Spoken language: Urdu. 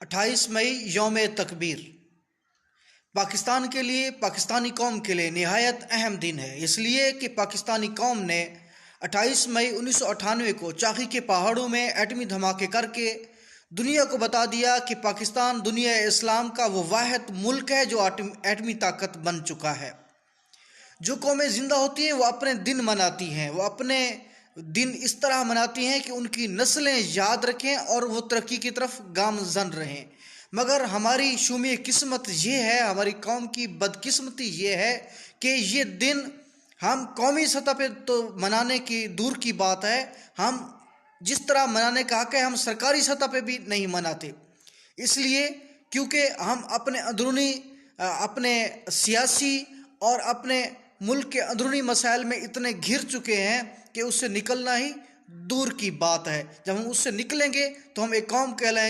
28 مئی یوم تکبیر پاکستان کے لیے، پاکستانی قوم کے لیے نہایت اہم دن ہے، اس لیے کہ پاکستانی قوم نے 28 مئی 1998 کو چاقی کے پہاڑوں میں ایٹمی دھماکے کر کے دنیا کو بتا دیا کہ پاکستان دنیا اسلام کا وہ واحد ملک ہے جو ایٹمی طاقت بن چکا ہے۔ جو قومیں زندہ ہوتی ہیں وہ اپنے دن مناتی ہیں، وہ اپنے دن اس طرح مناتی ہیں کہ ان کی نسلیں یاد رکھیں اور وہ ترقی کی طرف گامزن رہیں، مگر ہماری شومی قسمت یہ ہے، ہماری قوم کی بدقسمتی یہ ہے کہ یہ دن ہم قومی سطح پہ تو منانے کی دور کی بات ہے، ہم جس طرح منانے کا حق ہے ہم سرکاری سطح پہ بھی نہیں مناتے، اس لیے کیونکہ ہم اپنے اندرونی اپنے سیاسی اور اپنے ملک کے اندرونی مسائل میں اتنے گھر چکے ہیں کہ اس سے نکلنا ہی دور کی بات ہے۔ جب ہم اس سے نکلیں گے تو ہم ایک قوم کہلائیں گے۔